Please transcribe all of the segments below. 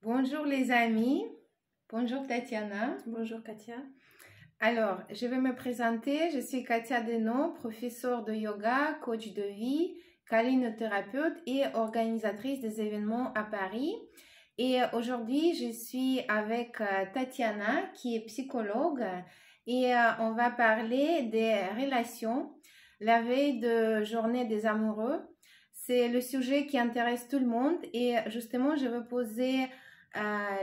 Bonjour les amis, bonjour Tatiana. Bonjour Katia. Alors, je vais me présenter, je suis Katia Denon, professeure de yoga, coach de vie, câlinothérapeute et organisatrice des événements à Paris. Et aujourd'hui, je suis avec Tatiana qui est psychologue et on va parler des relations, la veille de journée des amoureux. C'est le sujet qui intéresse tout le monde et justement, je vais poser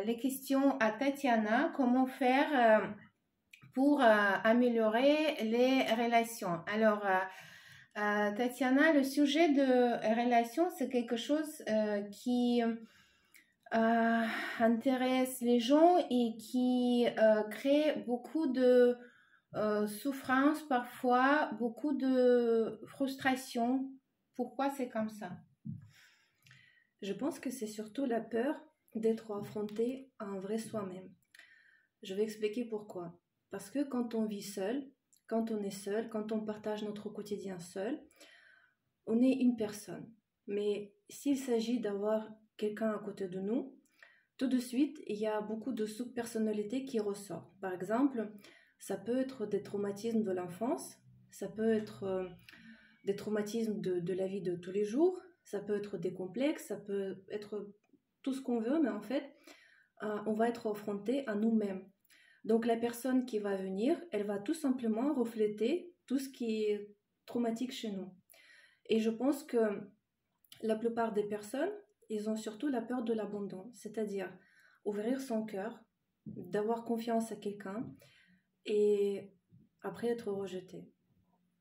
les questions à Tatiana, comment faire pour améliorer les relations. Alors, Tatiana, le sujet de relations, c'est quelque chose qui intéresse les gens et qui crée beaucoup de souffrance parfois, beaucoup de frustration. Pourquoi c'est comme ça? Je pense que c'est surtout la peur d'être affronté à un vrai soi-même. Je vais expliquer pourquoi. Parce que quand on vit seul, quand on est seul, quand on partage notre quotidien seul, on est une personne. Mais s'il s'agit d'avoir quelqu'un à côté de nous, tout de suite, il y a beaucoup de sous-personnalités qui ressortent. Par exemple, ça peut être des traumatismes de l'enfance, ça peut être des traumatismes de la vie de tous les jours, ça peut être des complexes, ça peut être tout ce qu'on veut, mais en fait, on va être confronté à nous-mêmes. Donc la personne qui va venir, elle va tout simplement refléter tout ce qui est traumatique chez nous. Et je pense que la plupart des personnes, ils ont surtout la peur de l'abandon, c'est-à-dire ouvrir son cœur, d'avoir confiance à quelqu'un et après être rejeté.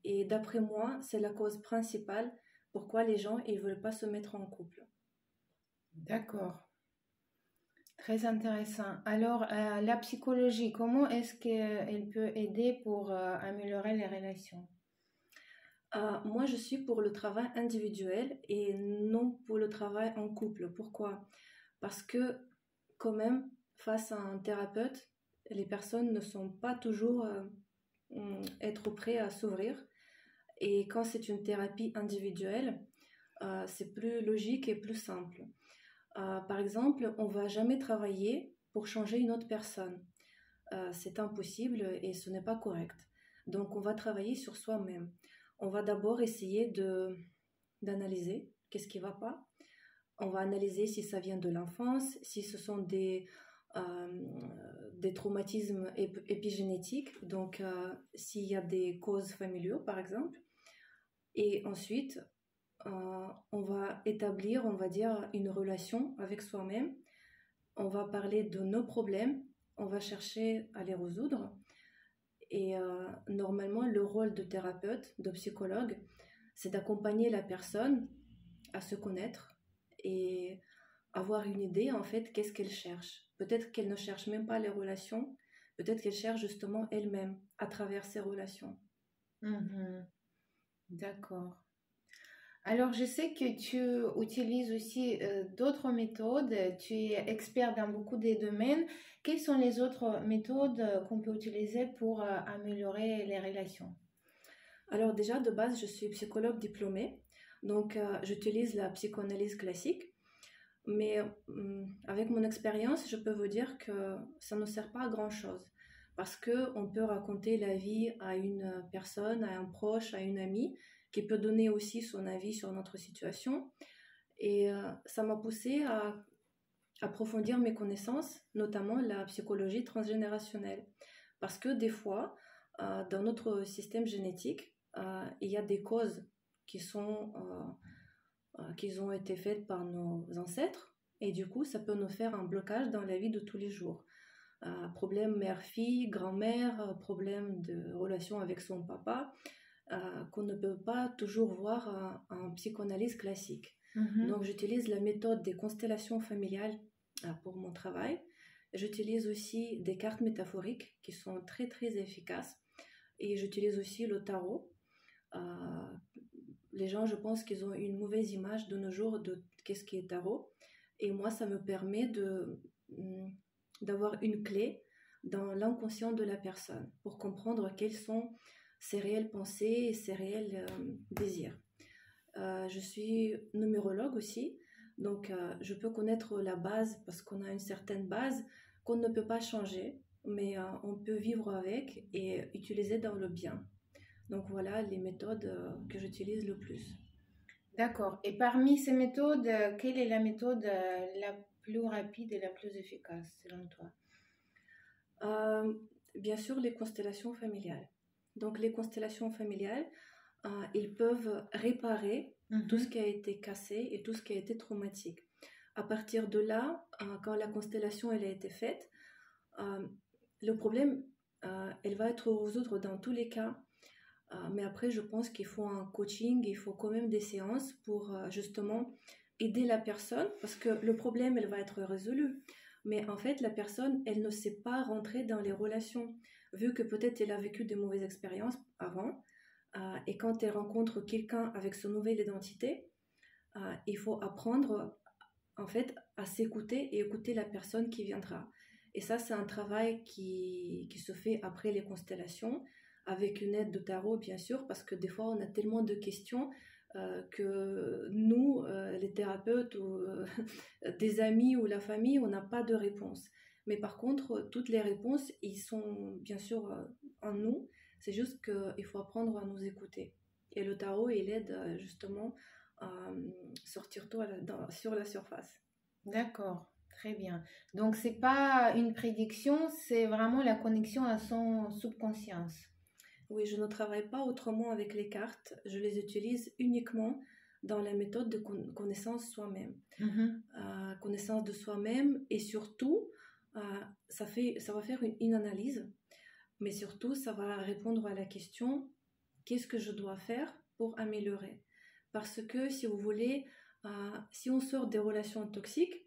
Et d'après moi, c'est la cause principale pourquoi les gens ne veulent pas se mettre en couple. D'accord. Très intéressant. Alors, la psychologie, comment est-ce qu'elle peut aider pour améliorer les relations? Moi, je suis pour le travail individuel et non pour le travail en couple. Pourquoi? Parce que quand même, face à un thérapeute, les personnes ne sont pas toujours être prêtes à s'ouvrir. Et quand c'est une thérapie individuelle, c'est plus logique et plus simple. Par exemple, on ne va jamais travailler pour changer une autre personne. C'est impossible et ce n'est pas correct. Donc, on va travailler sur soi-même. On va d'abord essayer d'analyser qu'est-ce qui ne va pas. On va analyser si ça vient de l'enfance, si ce sont des traumatismes épigénétiques, donc s'il y a des causes familiaux, par exemple. Et ensuite, on va établir, on va dire, une relation avec soi-même. On va parler de nos problèmes, on va chercher à les résoudre. Et normalement, le rôle de thérapeute, de psychologue, c'est d'accompagner la personne à se connaître et avoir une idée, en fait, qu'est-ce qu'elle cherche. Peut-être qu'elle ne cherche même pas les relations, peut-être qu'elle cherche justement elle-même à travers ces relations. D'accord. Alors, je sais que tu utilises aussi d'autres méthodes. Tu es expert dans beaucoup de domaines. Quelles sont les autres méthodes qu'on peut utiliser pour améliorer les relations? Alors déjà, de base, je suis psychologue diplômée, donc j'utilise la psychanalyse classique, mais avec mon expérience, je peux vous dire que ça ne sert pas à grand-chose, parce qu'on peut raconter la vie à une personne, à un proche, à une amie, qui peut donner aussi son avis sur notre situation, et ça m'a poussée à approfondir mes connaissances, notamment la psychologie transgénérationnelle, parce que des fois, dans notre système génétique, il y a des causes qui ont été faites par nos ancêtres et du coup ça peut nous faire un blocage dans la vie de tous les jours. Problème mère-fille, grand-mère, problème de relation avec son papa, qu'on ne peut pas toujours voir en psychanalyse classique. Donc j'utilise la méthode des constellations familiales pour mon travail. J'utilise aussi des cartes métaphoriques qui sont très très efficaces et j'utilise aussi le tarot. Les gens, je pense qu'ils ont une mauvaise image de nos jours de qu'est-ce qui est tarot. Et moi, ça me permet d'avoir une clé dans l'inconscient de la personne pour comprendre quelles sont ses réelles pensées et ses réels désirs. Je suis numérologue aussi, Donc, je peux connaître la base parce qu'on a une certaine base qu'on ne peut pas changer, mais on peut vivre avec et utiliser dans le bien. Donc, voilà les méthodes que j'utilise le plus. D'accord. Et parmi ces méthodes, quelle est la méthode la plus rapide et la plus efficace selon toi? Bien sûr, les constellations familiales. Donc, les constellations familiales, ils peuvent réparer tout ce qui a été cassé et tout ce qui a été traumatique. À partir de là, quand la constellation elle a été faite, le problème, elle va être résoudre dans tous les cas. Mais après, je pense qu'il faut un coaching, il faut quand même des séances pour justement aider la personne parce que le problème, elle va être résolu. Mais en fait, la personne, elle ne sait pas rentrer dans les relations, vu que peut-être elle a vécu des mauvaises expériences avant. Et quand elle rencontre quelqu'un avec son nouvelle identité, il faut apprendre en fait à s'écouter et écouter la personne qui viendra. Et ça, c'est un travail qui se fait après les constellations, avec une aide de tarot, bien sûr, parce que des fois, on a tellement de questions que nous, les thérapeutes ou des amis ou la famille, on n'a pas de réponse. Mais par contre, toutes les réponses, ils sont bien sûr en nous. C'est juste qu'il faut apprendre à nous écouter. Et le tarot, il aide justement à sortir tout sur la surface. D'accord, très bien. Donc, c'est pas une prédiction, c'est vraiment la connexion à son subconscience. Oui, je ne travaille pas autrement avec les cartes. Je les utilise uniquement dans la méthode de connaissance soi-même. Connaissance de soi-même et surtout, ça va faire une analyse, mais surtout, ça va répondre à la question qu'est-ce que je dois faire pour améliorer? Parce que si vous voulez, si on sort des relations toxiques,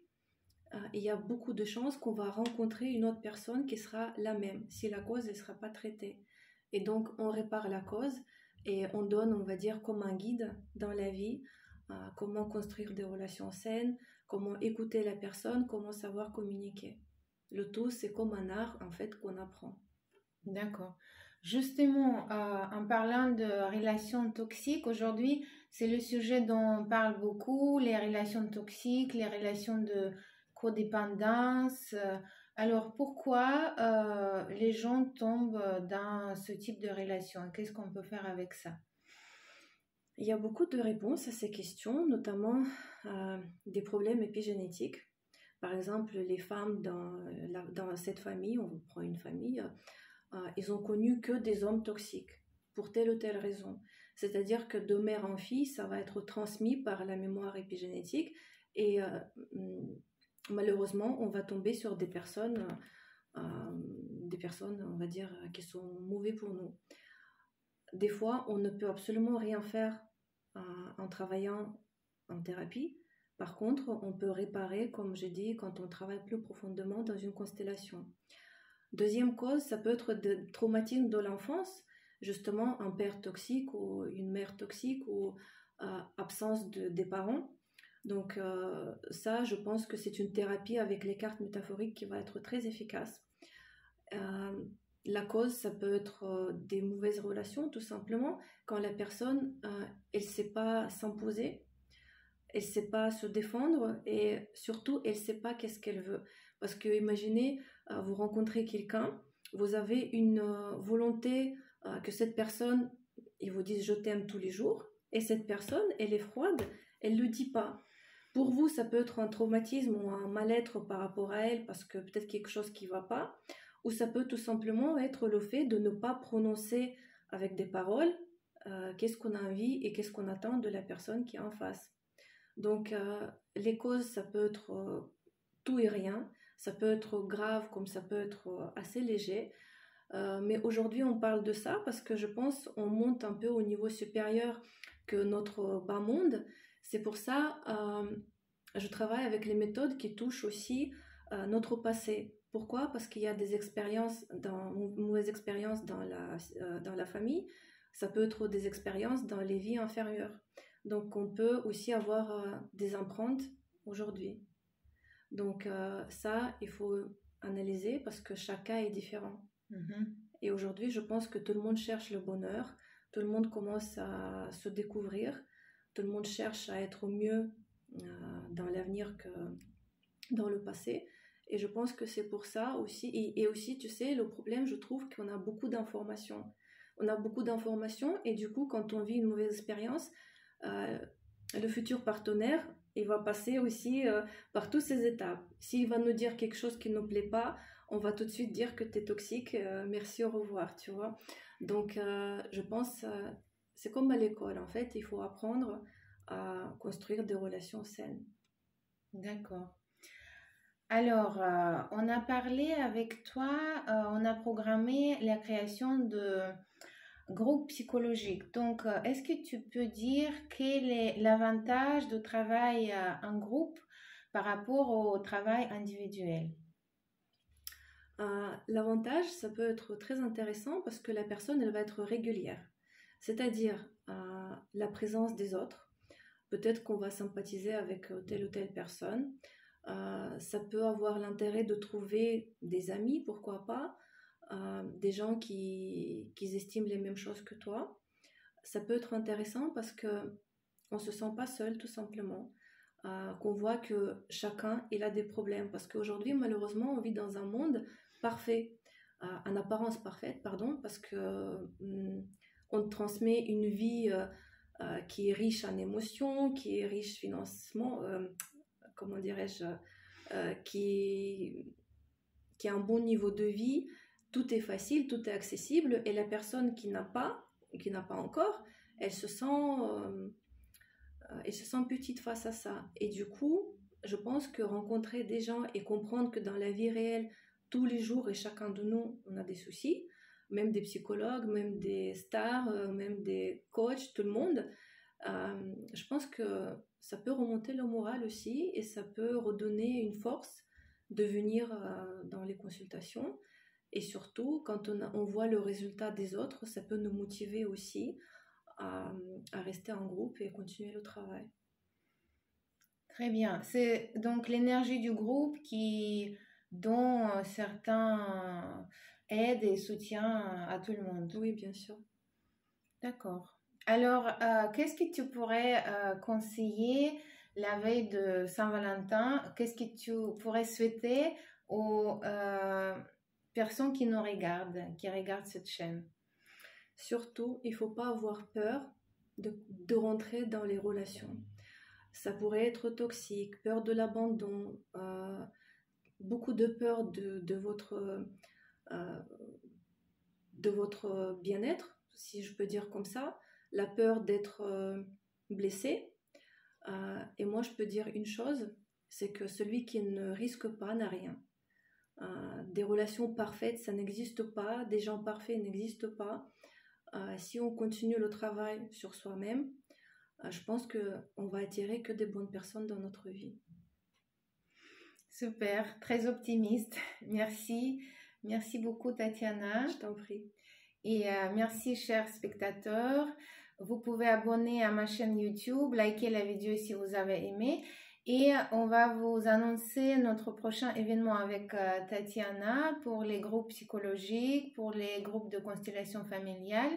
il y a beaucoup de chances qu'on va rencontrer une autre personne qui sera la même si la cause ne sera pas traitée. Et donc, on répare la cause et on donne, on va dire, comme un guide dans la vie, comment construire des relations saines, comment écouter la personne, comment savoir communiquer. Le tout, c'est comme un art, en fait, qu'on apprend. D'accord. Justement, en parlant de relations toxiques, aujourd'hui, c'est le sujet dont on parle beaucoup, les relations toxiques, les relations de codépendance. Alors, pourquoi les gens tombent dans ce type de relation? Qu'est-ce qu'on peut faire avec ça? Il y a beaucoup de réponses à ces questions, notamment des problèmes épigénétiques. Par exemple, les femmes dans cette famille, on prend une famille, ils ont connu que des hommes toxiques pour telle ou telle raison. C'est-à-dire que de mère en fille, ça va être transmis par la mémoire épigénétique et malheureusement, on va tomber sur des personnes, on va dire, qui sont mauvaises pour nous. Des fois, on ne peut absolument rien faire en travaillant en thérapie. Par contre, on peut réparer, comme j'ai dit, quand on travaille plus profondément dans une constellation. Deuxième cause, ça peut être des traumatismes de l'enfance, justement un père toxique ou une mère toxique ou absence des parents. Donc ça, je pense que c'est une thérapie avec les cartes métaphoriques qui va être très efficace. La cause, ça peut être des mauvaises relations, tout simplement, quand la personne, elle ne sait pas s'imposer, elle ne sait pas se défendre et surtout, elle ne sait pas qu'est-ce qu'elle veut. Parce que imaginez, vous rencontrez quelqu'un, vous avez une volonté que cette personne, il vous dise je t'aime tous les jours, et cette personne, elle est froide, elle ne le dit pas. Pour vous, ça peut être un traumatisme ou un mal-être par rapport à elle parce que peut-être quelque chose qui ne va pas, ou ça peut tout simplement être le fait de ne pas prononcer avec des paroles qu'est-ce qu'on a envie et qu'est-ce qu'on attend de la personne qui est en face. Donc, les causes, ça peut être tout et rien, ça peut être grave comme ça peut être assez léger. Mais aujourd'hui, on parle de ça parce que je pense qu'on monte un peu au niveau supérieur que notre bas monde. C'est pour ça je travaille avec les méthodes qui touchent aussi notre passé. Pourquoi? Parce qu'il y a des expériences, mauvaises expériences dans la famille. Ça peut être des expériences dans les vies inférieures. Donc, on peut aussi avoir des empreintes aujourd'hui. Donc, ça, il faut analyser parce que chaque cas est différent. Et aujourd'hui, je pense que tout le monde cherche le bonheur, tout le monde commence à se découvrir, tout le monde cherche à être au mieux dans l'avenir que dans le passé. Et je pense que c'est pour ça aussi. Et aussi, tu sais, le problème, je trouve qu'on a beaucoup d'informations. On a beaucoup d'informations et du coup, quand on vit une mauvaise expérience, le futur partenaire, il va passer aussi par toutes ces étapes. S'il va nous dire quelque chose qui ne nous plaît pas, on va tout de suite dire que tu es toxique, merci, au revoir, tu vois. Donc, je pense, c'est comme à l'école, en fait, il faut apprendre à construire des relations saines. D'accord. Alors, on a parlé avec toi, on a programmé la création de groupes psychologiques. Donc, est-ce que tu peux dire quel est l'avantage de travail en groupe par rapport au travail individuel? L'avantage, ça peut être très intéressant parce que la personne, elle va être régulière. C'est-à-dire la présence des autres. Peut-être qu'on va sympathiser avec telle ou telle personne. Ça peut avoir l'intérêt de trouver des amis, pourquoi pas, des gens qui estiment les mêmes choses que toi. Ça peut être intéressant parce que on se sent pas seul, tout simplement. Qu'on voit que chacun il a des problèmes. Parce qu'aujourd'hui, malheureusement, on vit dans un monde parfait, en apparence parfaite, pardon, parce que on transmet une vie qui est riche en émotions, qui est riche financièrement, comment dirais-je, qui a un bon niveau de vie. Tout est facile, tout est accessible, et la personne qui n'a pas encore, elle se sent petite face à ça. Et du coup, je pense que rencontrer des gens et comprendre que dans la vie réelle, tous les jours et chacun de nous, on a des soucis, même des psychologues, même des stars, même des coachs, tout le monde, je pense que ça peut remonter le moral aussi et ça peut redonner une force de venir dans les consultations. Et surtout, quand on voit le résultat des autres, ça peut nous motiver aussi à rester en groupe et continuer le travail. Très bien. C'est donc l'énergie du groupe dont certains aident et soutiennent à tout le monde. Oui, bien sûr. D'accord. Alors, qu'est-ce que tu pourrais conseiller la veille de Saint-Valentin? Qu'est-ce que tu pourrais souhaiter aux personnes qui nous regardent, qui regardent cette chaîne? Surtout, il ne faut pas avoir peur de rentrer dans les relations. Ça pourrait être toxique, peur de l'abandon, beaucoup de peur de votre bien-être, si je peux dire comme ça, la peur d'être blessé. Et moi, je peux dire une chose, c'est que celui qui ne risque pas n'a rien. Des relations parfaites, ça n'existe pas, des gens parfaits n'existent pas. Si on continue le travail sur soi-même, je pense qu'on va attirer que des bonnes personnes dans notre vie. Super, très optimiste. Merci. Merci beaucoup, Tatiana. Je t'en prie. Et merci, chers spectateurs. Vous pouvez abonner à ma chaîne YouTube, liker la vidéo si vous avez aimé. Et on va vous annoncer notre prochain événement avec Tatiana pour les groupes psychologiques, pour les groupes de constellation familiale.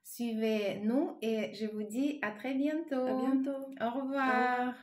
Suivez-nous et je vous dis à très bientôt. À bientôt. Au revoir.